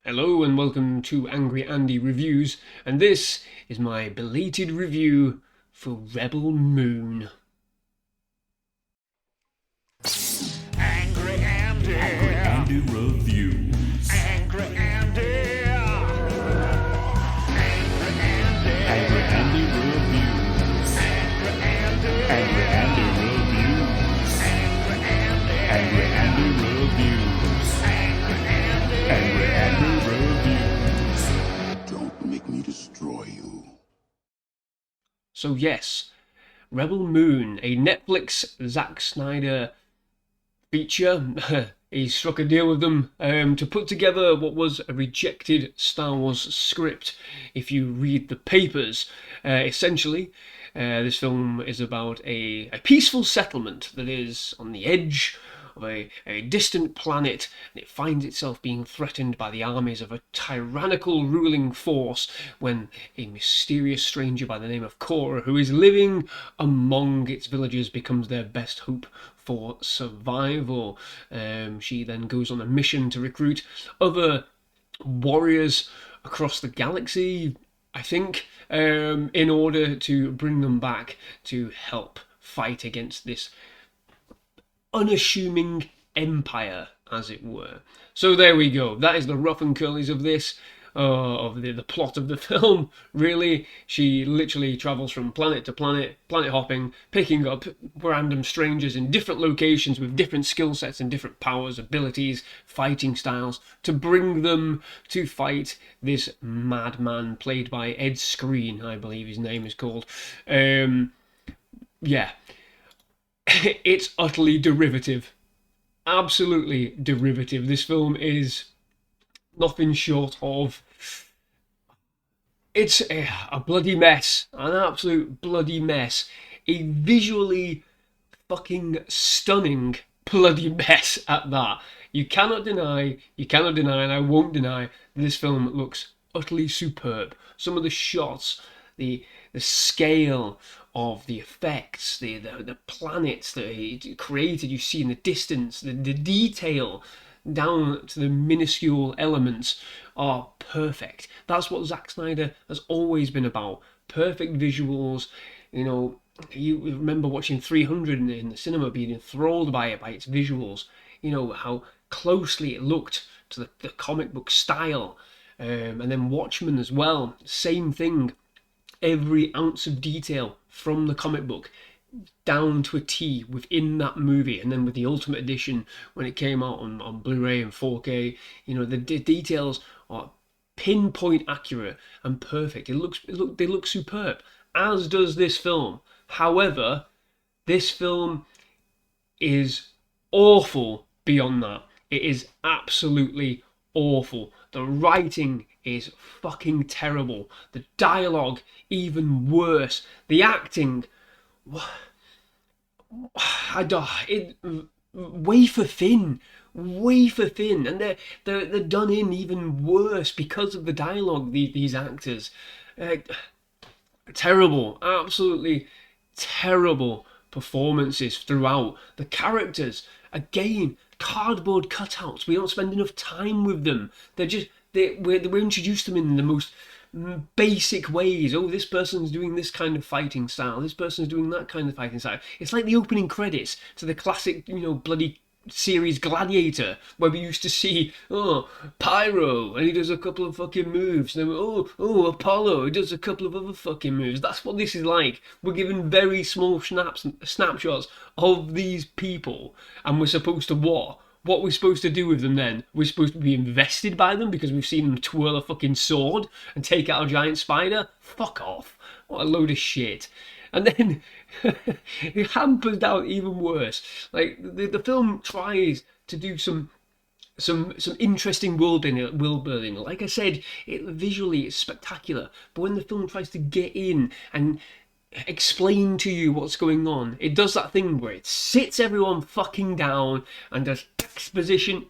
Hello and welcome to Angry Andy Reviews, and this is my belated review for Rebel Moon. Angry Andy. Angry Andy Reviews. Angry Andy. Angry Andy. Angry Andy Reviews. Angry Andy. Angry Andy Reviews. Angry Andy. Angry Andy Reviews. Angry Andy Reviews. Don't make me destroy you. So yes, Rebel Moon, a Netflix Zack Snyder feature. He struck a deal with them to put together what was a rejected Star Wars script. If you read the papers, essentially, this film is about a peaceful settlement that is on the edge of a distant planet, and it finds itself being threatened by the armies of a tyrannical ruling force when a mysterious stranger by the name of Cora, who is living among its villagers, becomes their best hope for survival. She then goes on a mission to recruit other warriors across the galaxy, I think, in order to bring them back to help fight against this unassuming empire, as it were. So there we go. That is the rough and curlies of this, of the plot of the film. Really, she literally travels from planet to planet, planet hopping, picking up random strangers in different locations with different skill sets and different powers, abilities, fighting styles, to bring them to fight this madman played by Ed Skrein, I believe his name is called. Yeah. It's utterly derivative. Absolutely derivative. This film is nothing short of... It's a bloody mess. An absolute bloody mess. A visually fucking stunning bloody mess at that. You cannot deny, and I won't deny, this film looks utterly superb. Some of the shots, the scale of the effects, the planets that he created, you see in the distance, the detail down to the minuscule elements are perfect. That's what Zack Snyder has always been about. Perfect visuals. You know, you remember watching 300 in the cinema, being enthralled by it, by its visuals. You know, how closely it looked to the comic book style. And then Watchmen as well, same thing. Every ounce of detail from the comic book down to a T within that movie. And then with the Ultimate Edition, when it came out on Blu-ray and 4K, you know, the details are pinpoint accurate and perfect. They look superb, as does this film. However, this film is awful beyond that. It is absolutely awful. The writing is fucking terrible. The dialogue, even worse. The acting, wafer thin, and they're done in even worse because of the dialogue. These actors, terrible, absolutely terrible performances throughout. The characters, again, cardboard cutouts. We don't spend enough time with them. We're introduced to them in the most basic ways. Oh, this person's doing this kind of fighting style. This person's doing that kind of fighting style. It's like the opening credits to the classic, you know, bloody series Gladiator, where we used to see, oh, Pyro, and he does a couple of fucking moves. And then, oh, Apollo, he does a couple of other fucking moves. That's what this is like. We're given very small snapshots of these people, and we're supposed to what? What we're supposed to do with them then? We're supposed to be invested by them because we've seen them twirl a fucking sword and take out a giant spider? Fuck off. What a load of shit. And then it hampers down even worse. Like, the film tries to do some interesting world building. Like I said, visually it's spectacular. But when the film tries to get in and explain to you what's going on, it does that thing where it sits everyone fucking down and does exposition.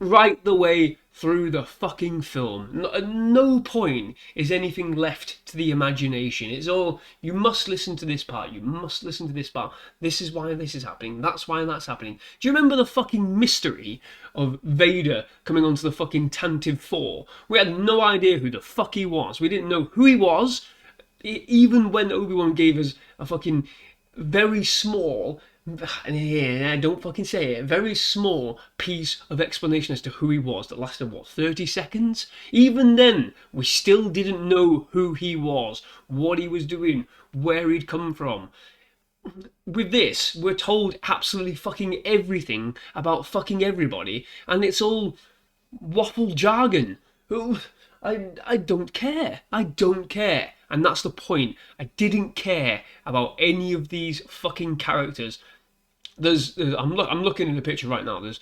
right the way through the fucking film. At no point is anything left to the imagination. It's all, you must listen to this part, you must listen to this part. This is why this is happening, that's why that's happening. Do you remember the fucking mystery of Vader coming onto the fucking Tantive 4? We had no idea who the fuck he was. We didn't know who he was, even when Obi-Wan gave us a fucking very small, don't fucking say it, very small piece of explanation as to who he was that lasted, 30 seconds? Even then, we still didn't know who he was, what he was doing, where he'd come from. With this, we're told absolutely fucking everything about fucking everybody, and it's all waffle jargon. I don't care. I don't care. And that's the point. I didn't care about any of these fucking characters. I'm looking at the picture right now. There's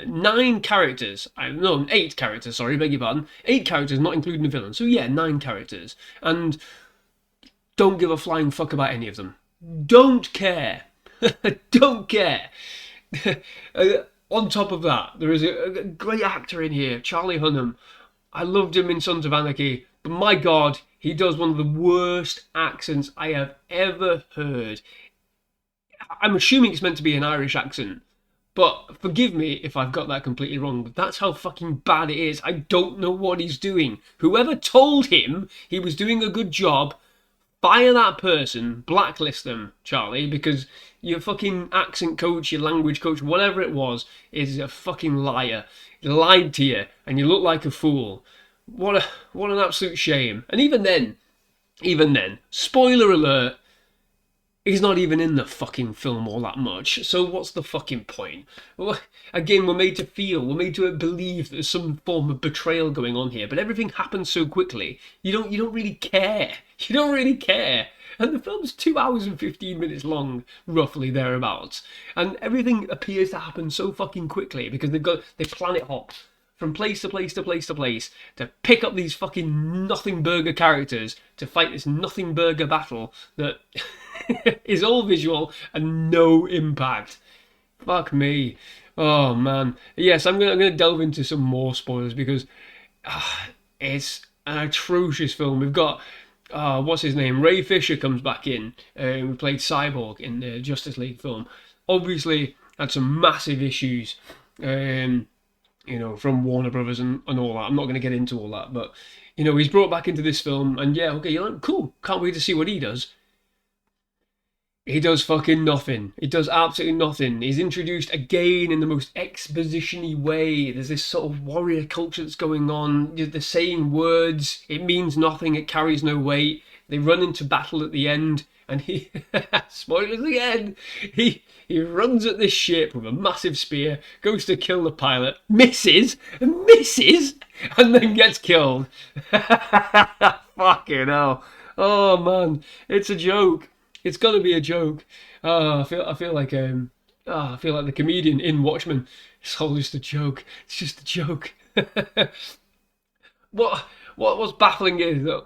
9 characters. No, 8 characters. Sorry, beg your pardon. 8 characters, not including the villain. So yeah, 9 characters, and don't give a flying fuck about any of them. Don't care. Don't care. On top of that, there is a great actor in here, Charlie Hunnam. I loved him in Sons of Anarchy, but my God, he does one of the worst accents I have ever heard. I'm assuming it's meant to be an Irish accent, but forgive me if I've got that completely wrong, but that's how fucking bad it is. I don't know what he's doing. Whoever told him he was doing a good job, fire that person, blacklist them, Charlie, because your fucking accent coach, your language coach, whatever it was, is a fucking liar. He lied to you, and you look like a fool. What an absolute shame. And even then, spoiler alert, he's not even in the fucking film all that much. So what's the fucking point? Well, again, we're made to believe there's some form of betrayal going on here, but everything happens so quickly. You don't really care. You don't really care. And the film's 2 hours and 15 minutes long, roughly thereabouts. And everything appears to happen so fucking quickly because they planet hop from place to place to place to place to pick up these fucking nothing burger characters to fight this nothing burger battle that is all visual and no impact. Fuck me. Oh man. Yes, I'm gonna delve into some more spoilers because it's an atrocious film. We've got what's his name? Ray Fisher comes back in, who played Cyborg in the Justice League film. Obviously had some massive issues, from Warner Brothers and all that. I'm not going to get into all that, but he's brought back into this film, and yeah, okay, you're like, cool, can't wait to see what he does. He does fucking nothing. He does absolutely nothing. He's introduced again in the most exposition-y way. There's this sort of warrior culture that's going on. They're saying words. It means nothing. It carries no weight. They run into battle at the end, and he, spoilers again, he runs at this ship with a massive spear, goes to kill the pilot, misses, and then gets killed. Fucking hell. Oh man, it's a joke. It's got to be a joke. I feel like the comedian in Watchmen. It's all just a joke. It's just a joke. What's baffling is that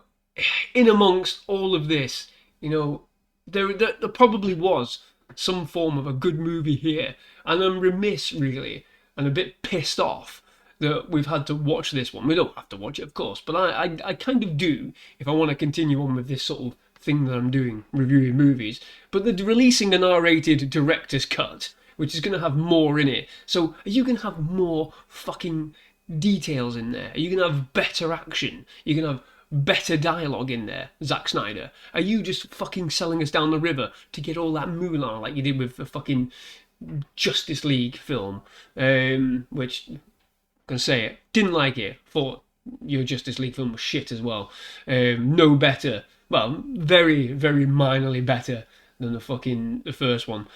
in amongst all of this, there probably was some form of a good movie here, and I'm remiss really, and a bit pissed off that we've had to watch this one. We don't have to watch it, of course, but I kind of do if I want to continue on with this sort of thing that I'm doing, reviewing movies. But they're releasing an R-rated director's cut, which is going to have more in it. So are you going to have more fucking details in there? Are you going to have better action? You're going to have better dialogue in there, Zack Snyder? Are you just fucking selling us down the river to get all that moolah like you did with the fucking Justice League film? Which, I'm going to say it, didn't like it. Thought your Justice League film was shit as well. No better. Well, very, very minorly better than the first one.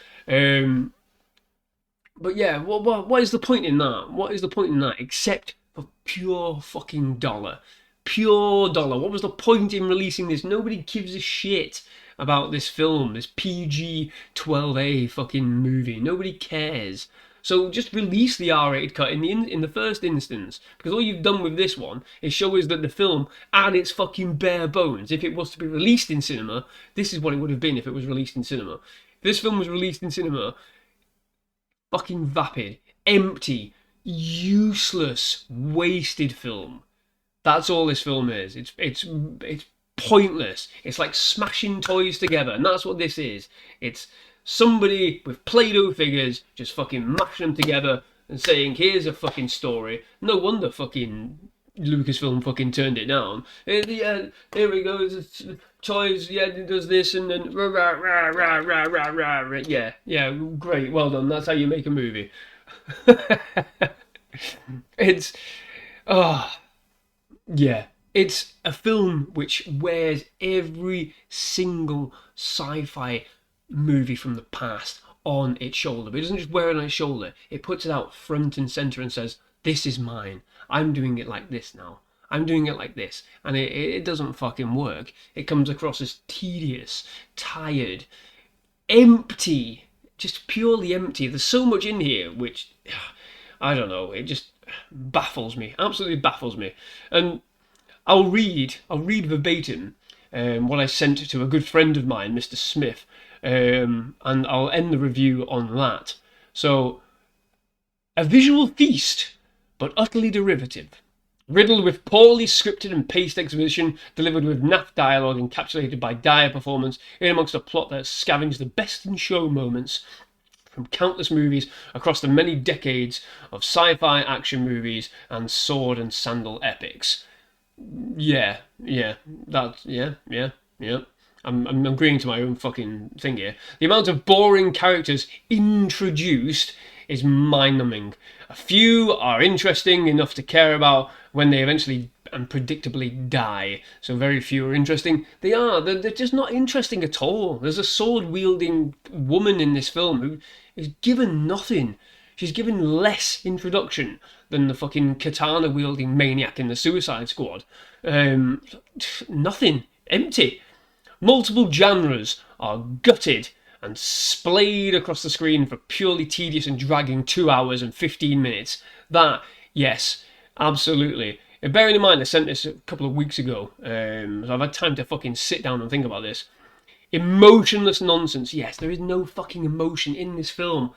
But yeah, what is the point in that? What is the point in that except for pure fucking dollar? Pure dollar. What was the point in releasing this? Nobody gives a shit about this film, this PG-12A fucking movie. Nobody cares. So just release the R-rated cut in the first instance, because all you've done with this one is show us that the film, at its fucking bare bones, if it was to be released in cinema, this is what it would have been if it was released in cinema. If this film was released in cinema, fucking vapid. empty, useless, wasted film. That's all this film is. It's pointless. It's like smashing toys together, and that's what this is. It's somebody with Play-Doh figures just fucking mashing them together and saying, "Here's a fucking story." No wonder fucking Lucasfilm fucking turned it down. Yeah, here we go. It's toys. Yeah, it does this and then rah rah rah rah rah rah rah. Rah. Yeah, great. Well done. That's how you make a movie. It's, yeah, it's a film which wears every single sci-fi movie from the past on its shoulder. But it doesn't just wear it on its shoulder. It puts it out front and center and says, "This is mine. I'm doing it like this now. I'm doing it like this." And it doesn't fucking work. It comes across as tedious, tired, empty, just purely empty. There's so much in here which, I don't know, it just baffles me, absolutely baffles me. And I'll read verbatim what I sent to a good friend of mine, Mr. Smith, and I'll end the review on that. So, a visual feast, but utterly derivative. Riddled with poorly scripted and paced exposition, delivered with naff dialogue encapsulated by dire performance, in amongst a plot that scavenged the best in show moments from countless movies across the many decades of sci-fi action movies and sword and sandal epics. Yeah. I'm agreeing to my own fucking thing here. The amount of boring characters introduced is mind-numbing. A few are interesting enough to care about when they eventually and predictably die. So very few are interesting. They're just not interesting at all. There's a sword-wielding woman in this film who is given nothing. She's given less introduction than the fucking katana-wielding maniac in the Suicide Squad. Nothing. Empty. Multiple genres are gutted and splayed across the screen for purely tedious and dragging 2 hours and 15 minutes. That, yes, absolutely. And bearing in mind I sent this a couple of weeks ago, so I've had time to fucking sit down and think about this. Emotionless nonsense. Yes, there is no fucking emotion in this film.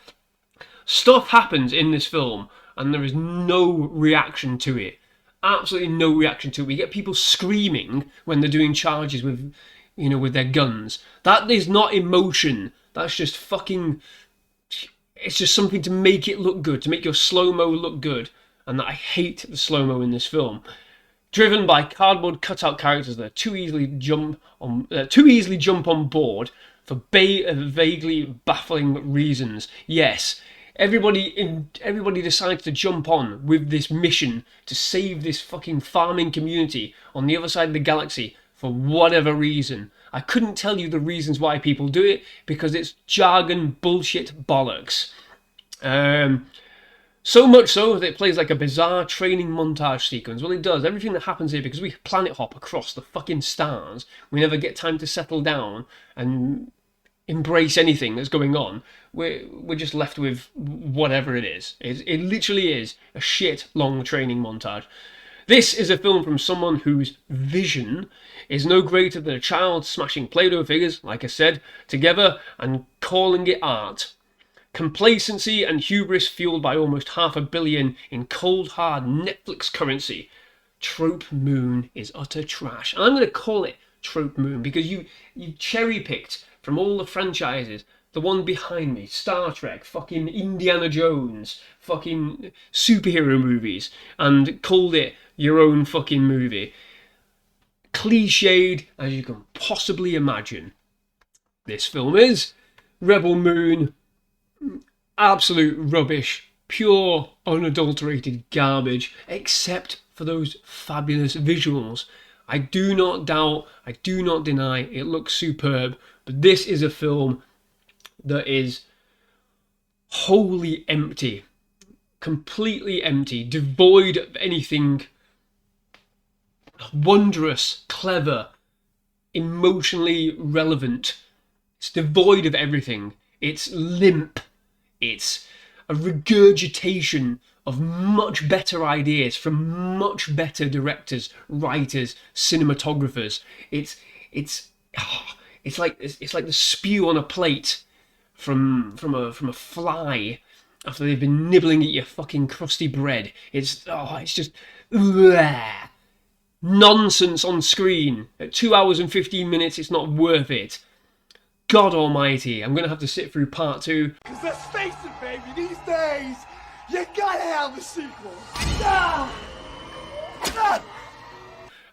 Stuff happens in this film and there is no reaction to it. Absolutely no reaction to it. We get people screaming when they're doing charges with their guns. That is not emotion. That's just fucking... It's just something to make it look good, to make your slow-mo look good. And I hate the slow-mo in this film. Driven by cardboard cutout characters that too easily jump on board for vaguely baffling reasons. Yes, everybody decides to jump on with this mission to save this fucking farming community on the other side of the galaxy for whatever reason. I couldn't tell you the reasons why people do it because it's jargon, bullshit, bollocks. So much so that it plays like a bizarre training montage sequence. Well, it does. Everything that happens here, because we planet hop across the fucking stars, we never get time to settle down and embrace anything that's going on. We're just left with whatever it is. It literally is a shit long training montage. This is a film from someone whose vision is no greater than a child smashing Play-Doh figures, like I said, together and calling it art. Complacency and hubris fueled by almost $500 million in cold hard Netflix currency. Trope Moon is utter trash. And I'm going to call it Trope Moon because you cherry picked from all the franchises. The one behind me, Star Trek, fucking Indiana Jones, fucking superhero movies, and called it your own fucking movie. Cliched as you can possibly imagine. This film is Rebel Moon. Absolute rubbish. Pure, unadulterated garbage, except for those fabulous visuals. I do not doubt, I do not deny, it looks superb, but this is a film that is wholly empty, completely empty, devoid of anything wondrous, clever, emotionally relevant. It's devoid of everything. It's limp. It's a regurgitation of much better ideas from much better directors, writers, cinematographers. It's like the spew on a plate from a fly, after they've been nibbling at your fucking crusty bread. It's just bleh. Nonsense on screen. At 2 hours and 15 minutes, it's not worth it. God almighty, I'm going to have to sit through part 2. Cause let's face it, baby, these days, you gotta have a sequel. Ah! Ah!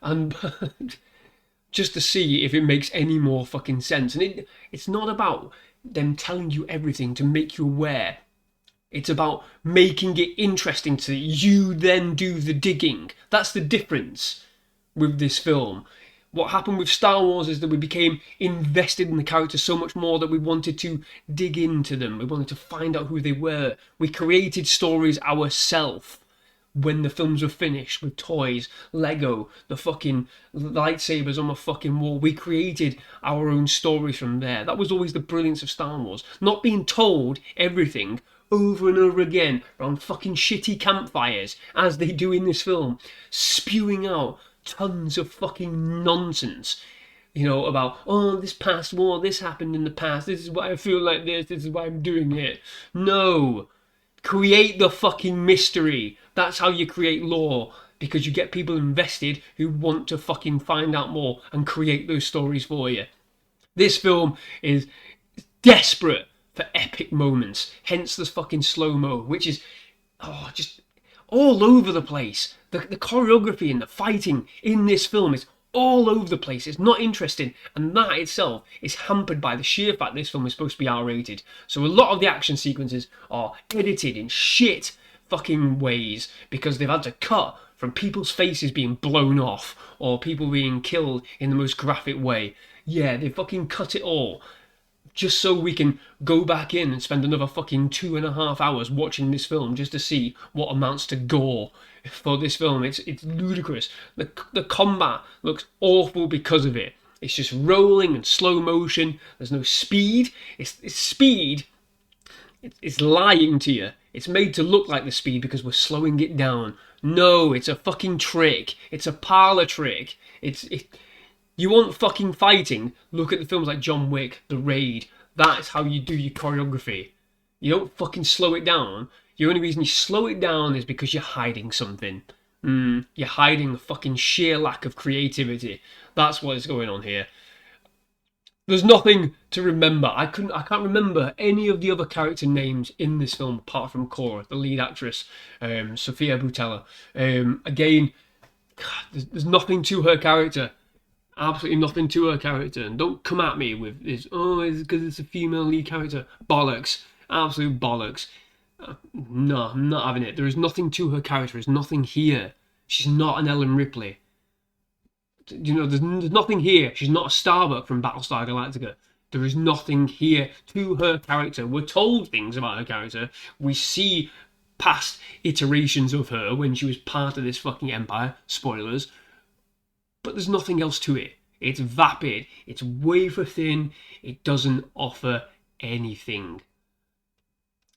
And just to see if it makes any more fucking sense. And it's not about them telling you everything to make you aware. It's about making it interesting to you, then do the digging. That's the difference with this film. What happened with Star Wars is that we became invested in the characters so much more that we wanted to dig into them. We wanted to find out who they were. We created stories ourselves when the films were finished with toys, Lego, the fucking lightsabers on the fucking wall. We created our own stories from there. That was always the brilliance of Star Wars. Not being told everything over and over again around fucking shitty campfires, as they do in this film, spewing out tons of fucking nonsense, you know, about, oh, this past war, this happened in the past, this is why I feel like this is why I'm doing it. No. Create the fucking mystery. That's how you create lore, because you get people invested who want to fucking find out more and create those stories for you. This film is desperate for epic moments, hence the fucking slow-mo, which is just all over the place. The choreography and the fighting in this film is all over the place. It's not interesting, and that itself is hampered by the sheer fact this film is supposed to be R-rated. So a lot of the action sequences are edited in shit fucking ways because they've had to cut from people's faces being blown off or people being killed in the most graphic way. Yeah, they fucking cut it all just so we can go back in and spend another fucking 2.5 hours watching this film just to see what amounts to gore for this film. It's ludicrous. The combat looks awful because of it. It's just rolling and slow motion. There's no speed. It's speed. It's lying to you. It's made to look like the speed because we're slowing it down. No, it's a fucking trick. It's a parlor trick. You want fucking fighting? Look at the films like John Wick, The Raid. That's how you do your choreography. You don't fucking slow it down. The only reason you slow it down is because you're hiding something. You're hiding the fucking sheer lack of creativity. That's what is going on here. There's nothing to remember. I can't remember any of the other character names in this film apart from Cora, the lead actress, Sofia Boutella. Again, God, there's nothing to her character. Absolutely nothing to her character. And don't come at me with this, it's because it's a female lead character. Bollocks. Absolute bollocks. No, I'm not having it. There is nothing to her character. There's nothing here. She's not an Ellen Ripley. You know, there's nothing here. She's not a Starbuck from Battlestar Galactica. There is nothing here to her character. We're told things about her character. We see past iterations of her when she was part of this fucking empire. Spoilers. But there's nothing else to it. It's vapid. It's wafer thin. It doesn't offer anything.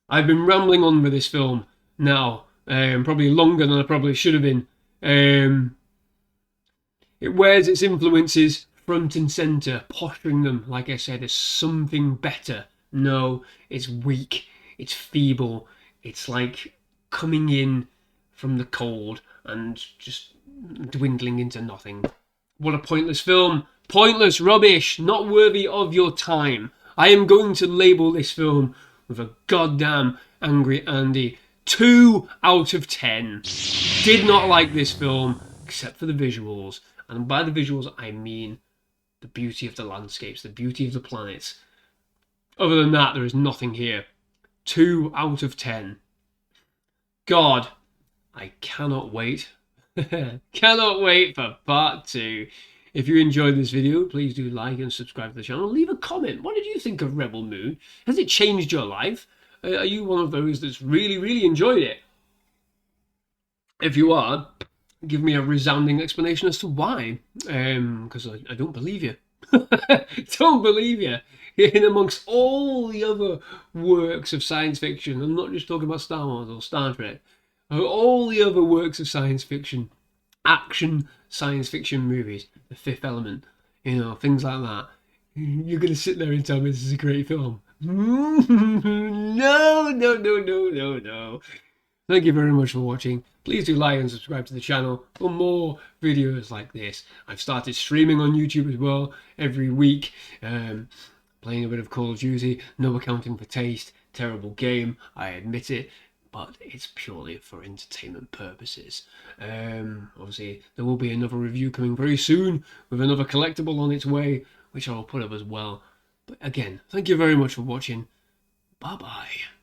I've been rambling on with this film now, probably longer than I probably should have been. It wears its influences front and centre, posturing them, like I said, as something better. No, it's weak. It's feeble. It's like coming in from the cold and just dwindling into nothing. What a pointless film. Pointless rubbish. Not worthy of your time. I am going to label this film with a goddamn Angry Andy 2 out of 10. Did not like this film, except for the visuals. And by the visuals, I mean the beauty of the landscapes, the beauty of the planets. Other than that, there is nothing here. 2 out of 10. God, I cannot wait. Cannot wait for part 2. If you enjoyed this video, please do like and subscribe to the channel. Leave a comment. What did you think of Rebel Moon? Has it changed your life? Are you one of those that's really, really enjoyed it? If you are, give me a resounding explanation as to why. Because I don't believe you. Don't believe you. In amongst all the other works of science fiction, I'm not just talking about Star Wars or Star Trek, all the other works of science fiction, action science fiction movies, The Fifth Element, you know, things like that. You're going to sit there and tell me this is a great film. No, no, no, no, no, no. Thank you very much for watching. Please do like and subscribe to the channel for more videos like this. I've started streaming on YouTube as well every week, playing a bit of Call of Duty, no accounting for taste, terrible game, I admit it, but it's purely for entertainment purposes. Obviously, there will be another review coming very soon with another collectible on its way, which I'll put up as well. But again, thank you very much for watching. Bye-bye.